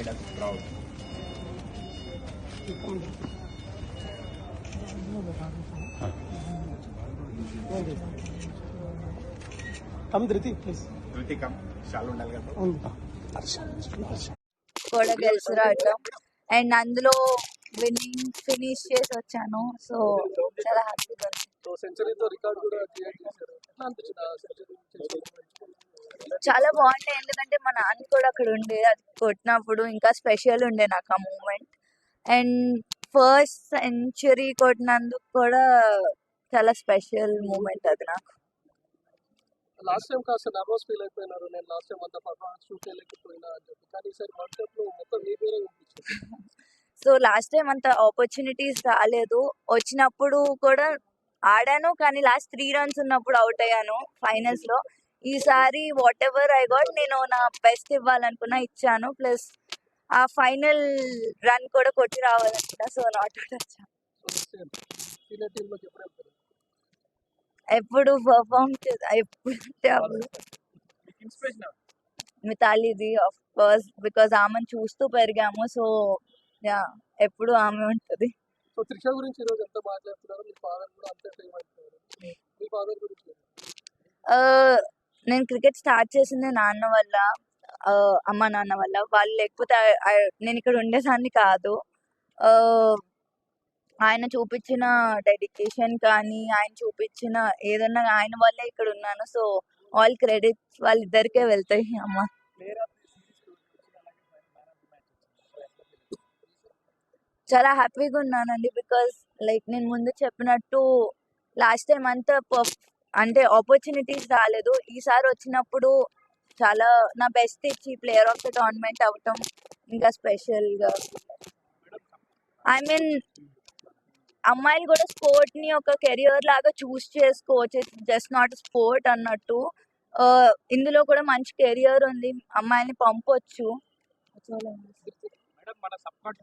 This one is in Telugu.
made us proud. Come Dhriti, please. Dhriti, come. Shalu ఉండాలి కదా. కూడా గెలిచిరావటం అండ్ అందులో విన్నింగ్ ఫినిష్ చేసి వచ్చాను. సో చాలా హ్యాపీగా ఉంది. సెంచరీతో రికార్డ్ కూడా క్రియేట్ చేశారు. ఎట్లా అనిపించింది ఆ సెంచరీ చాలా బాగుండే, ఎందుకంటే మా నాన్న కూడా అక్కడ ఉండే, అది కొట్టినప్పుడు ఇంకా స్పెషల్ ఉండే నాకు ఆ మూమెంట్. అండ్ ఫస్ట్ సెంచరీ కొట్టినందుకు కూడా చాలా స్పెషల్ మూమెంట్ అది నాకు. లాస్ట్ టైం కాస్త నర్వస్ ఫీల్ అయిపోయినారు, నేను లాస్ట్ టైం అంతా పర్ఫార్మెన్స్ షూట్ చేయలేకపోయినా అని చెప్పి, కానీ ఈసారి వరల్డ్ కప్ లో మొత్తం మీ పేరే కనిపించింది. సో లాస్ట్ టైం అంత ఆపర్చునిటీస్ రాలేదు, వచ్చినప్పుడు కూడా ఆడాను కానీ లాస్ట్ 3 runs ఉన్నప్పుడు అవుట్ అయ్యాను ఫైనల్స్ లో. ఈసారి వాట్ ఎవర్ ఐ గాట్, నేను నా బెస్ట్ ఇవ్వాలనుకున్నా, ఇచ్చాను. ప్లస్ ఆ ఫైనల్ రన్ కూడా కొట్టి రావాలనుకున్నా. సో నాట్ అవుట్ వచ్చాను. సీనియర్ టీమ్ లోకి ఎప్పుడు వెళ్తారు? ఎప్పుడు పర్ఫామ్ ఎప్పుడు మితాలీది ఆఫ్ కోర్స్, బికాస్ ఆమెను చూస్తూ పెరిగాము. సో యా, ఎప్పుడు ఆమె ఉంటుంది. సో త్రిష గురించి ఈరోజు ఎంత మాట్లాడుతున్నారు, మీ ఫాదర్ కూడా అంతే ఫేమ్ అవుతున్నారు. మీ ఫాదర్ గురించి నేను క్రికెట్ స్టార్ట్ చేసింది నాన్న వల్ల, అమ్మ నాన్న వల్ల. వాళ్ళు లేకపోతే నేను ఇక్కడ ఉండేదాన్ని కాదు. ఆయన చూపించిన డెడికేషన్ కానీ, ఆయన చూపించిన ఏదన్నా ఆయన వల్లే ఇక్కడ ఉన్నాను. సో ఆల్ క్రెడిట్స్ వాళ్ళిద్దరికే వెళ్తాయి. అమ్మ చాలా హ్యాపీగా ఉన్నానండి, బికాస్ లైక్ నేను ముందు చెప్పినట్టు లాస్ట్ టైం అంతా అంటే ఆపర్చునిటీస్ రాలేదు. ఈసారి వచ్చినప్పుడు చాలా నా బెస్ట్ ఇచ్చి ప్లేయర్ ఆఫ్ ద టోర్నమెంట్ అవటం ఇంకా స్పెషల్గా. ఐ మీన్ అమ్మాయిలు కూడా స్పోర్ట్ ని ఒక కెరియర్ లాగా చూస్ చేసుకోవచ్చు, జస్ట్ నాట్ స్పోర్ట్ అన్నట్టు. ఇందులో కూడా మంచి కెరియర్ ఉంది, అమ్మాయిని పంపొచ్చు.